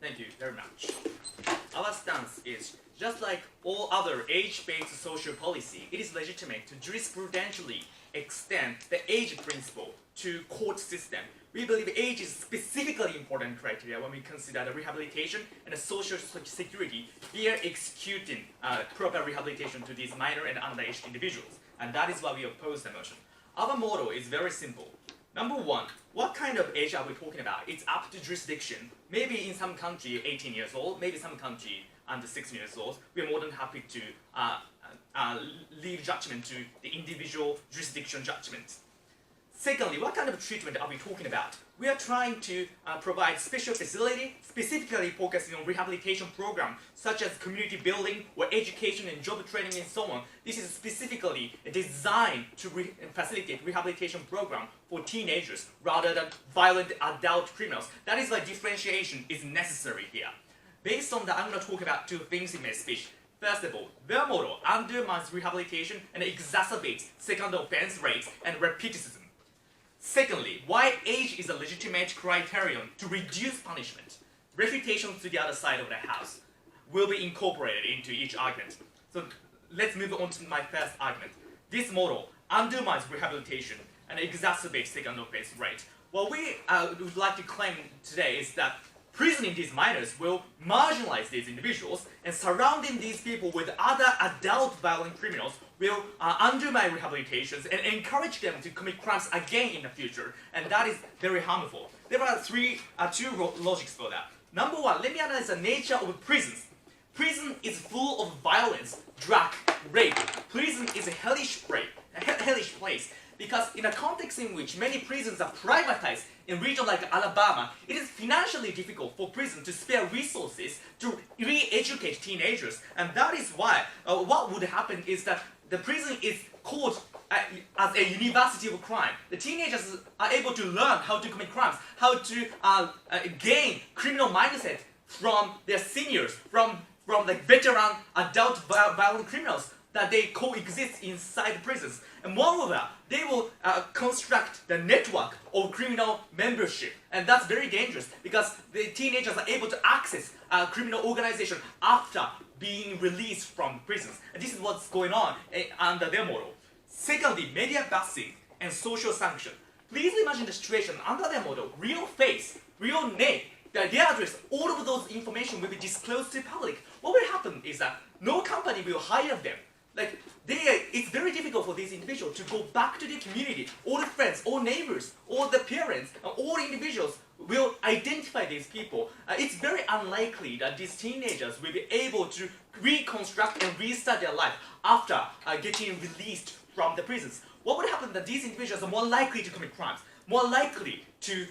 Thank you very much. Our stance is, just like all other age-based social policy, it is legitimate to jurisprudentially extend the age principle to court system. We believe age is specifically important criteria when we consider the rehabilitation and the social security via executing proper rehabilitation to these minor and underage individuals. And that is why we oppose the motion. Our motto is very simple. Number one, what kind of age are we talking about? It's up to jurisdiction. Maybe in some country 18 years old, maybe some country under 16 years old. We are more than happy to leave judgment to the individual jurisdiction judgment. Secondly, what kind of treatment are we talking about? We are trying to provide special facility, specifically focusing on rehabilitation program, such as community building or education and job training and so on. This is specifically designed to facilitate rehabilitation program for teenagers rather than violent adult criminals. That is why differentiation is necessary here. Based on that, I'm going to talk about two things in my speech. First of all, their model undermines rehabilitation and exacerbates second offense rates and recidivism. Secondly, why age is a legitimate criterion to reduce punishment. Refutations to the other side of the house will be incorporated into each argument. So let's move on to my first argument. This model undermines rehabilitation and exacerbates second offense rate. What we would like to claim today is that prisoning these minors will marginalize these individuals, and surrounding these people with other adult violent criminals will undermine rehabilitations and encourage them to commit crimes again in the future, and that is very harmful. There are two logics for that. Number one, let me analyze the nature of prisons. Prison is full of violence, drug, rape. Prison is a hellish place. Because in a context in which many prisons are privatized in regions like Alabama, it is financially difficult for prisons to spare resources to re-educate teenagers. And that is why what would happen is that the prison is called as a university of crime. The teenagers are able to learn how to commit crimes, how to gain criminal mindset from their seniors, from like veteran adult violent criminals that they coexist inside prisons. And moreover, they will construct the network of criminal membership. And that's very dangerous because the teenagers are able to access a criminal organization after being released from prisons. And this is what's going on under their model. Secondly, media busing and social sanction. Please imagine the situation under their model, real face, real name, their address, all of those information will be disclosed to the public. What will happen is that no company will hire them. Like, it's very difficult for these individuals to go back to their community. All the friends, all neighbors, all the parents, and all individuals will identify these people. It's very unlikely that these teenagers will be able to reconstruct and restart their life after getting released from the prisons. What would happen that these individuals are more likely to commit crimes, more likely to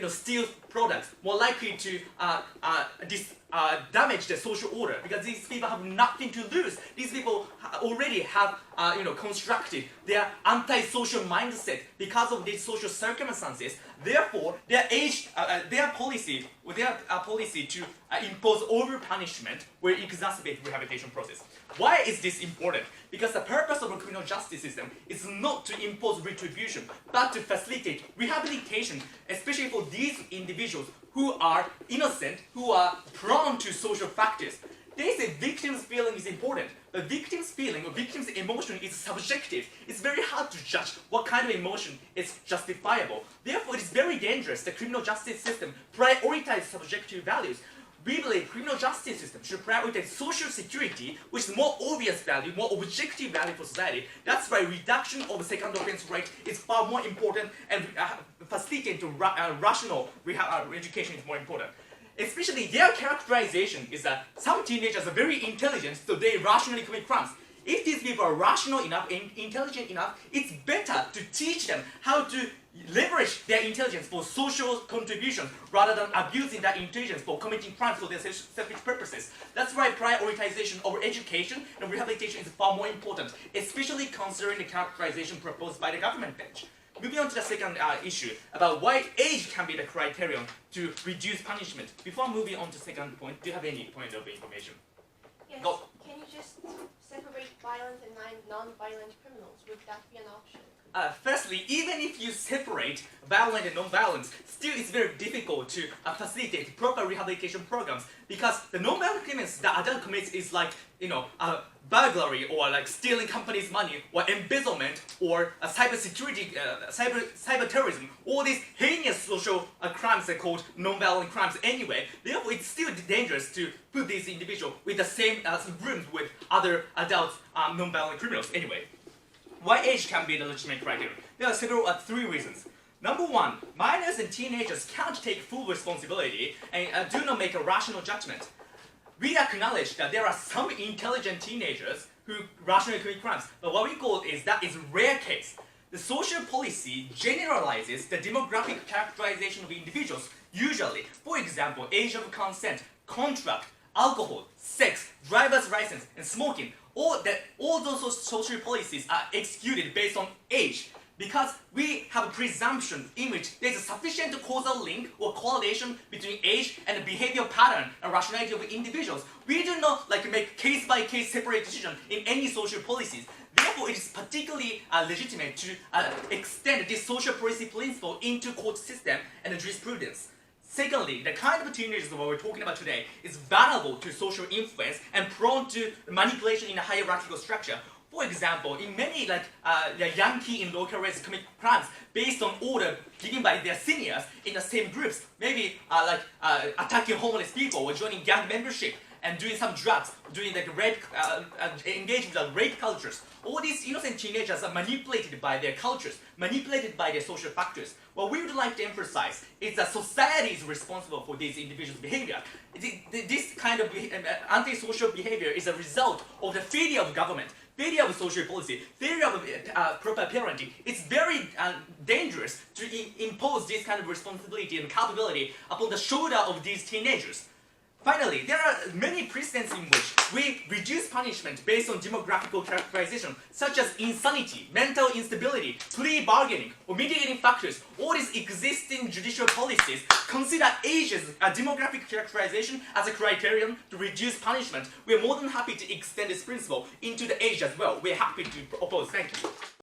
steal products, more likely to damage the social order, because these people have nothing to lose. These people already have constructed their anti-social mindset because of these social circumstances. Therefore, their policy to impose over punishment will exacerbate rehabilitation process. Why is this important? Because the purpose of the criminal justice system is not to impose retribution, but to facilitate rehabilitation, especially for these individuals who are innocent, who are prone to social factors. They say victim's feeling is important. The victim's feeling or victim's emotion is subjective. It's very hard to judge what kind of emotion is justifiable. Therefore, it is very dangerous. The criminal justice system prioritizes subjective values. We believe criminal justice system should prioritize social security, which is more obvious value, more objective value for society. That's why reduction of the second offense rate is far more important, and facilitating rational education is more important. Especially their characterization is that some teenagers are very intelligent, so they rationally commit crimes. If these people are rational enough and intelligent enough, it's better to teach them how to leverage their intelligence for social contribution rather than abusing that intelligence for committing crimes for their selfish purposes. That's why prioritization over education and rehabilitation is far more important, especially considering the characterization proposed by the government bench. Moving on to the second issue about why age can be the criterion to reduce punishment. Before moving on to the second point, do you have any point of information? Yes. Go. Can you just separate violent and non-violent criminals? Would that be an option? firstly, even if you separate violent and non-violence, still it's very difficult to facilitate proper rehabilitation programs, because the non-violent criminals that adult commits is like, burglary, or like stealing companies' money, or embezzlement, or cybersecurity, cyber terrorism. All these heinous social crimes are called non-violent crimes anyway. Therefore, it's still dangerous to put these individuals with the same rooms with other adult non-violent criminals anyway. Why age can be the legitimate criteria? There are several, three reasons. Number one, minors and teenagers can't take full responsibility and do not make a rational judgment. We acknowledge that there are some intelligent teenagers who rationally commit crimes, but what we call is that is rare case. The social policy generalizes the demographic characterization of individuals, usually. For example, age of consent, contract, alcohol, sex, driver's license, and smoking. All those social policies are executed based on age, because we have a presumption in which there is a sufficient causal link or correlation between age and the behavioral pattern and rationality of individuals. We do not make case-by-case separate decision in any social policies. Therefore, it is particularly legitimate to extend this social policy principle into court system and jurisprudence. Secondly, the kind of teenagers that we're talking about today is vulnerable to social influence and prone to manipulation in a hierarchical structure. For example, in many Yankee in local race commit crimes based on order given by their seniors in the same groups, maybe attacking homeless people or joining gang membership and doing some drugs, doing rape, engaging with rape cultures. All these innocent teenagers are manipulated by their cultures, manipulated by their social factors. What we would like to emphasize is that society is responsible for these individuals' behavior. This kind of antisocial behavior is a result of the failure of government, failure of social policy, failure of proper parenting. It's very dangerous to impose this kind of responsibility and accountability upon the shoulder of these teenagers. Finally, there are many precedents in which we reduce punishment based on demographical characterization, such as insanity, mental instability, plea bargaining, or mitigating factors. All these existing judicial policies consider age as a demographic characterization as a criterion to reduce punishment. We are more than happy to extend this principle into the age as well. We are happy to oppose. Thank you.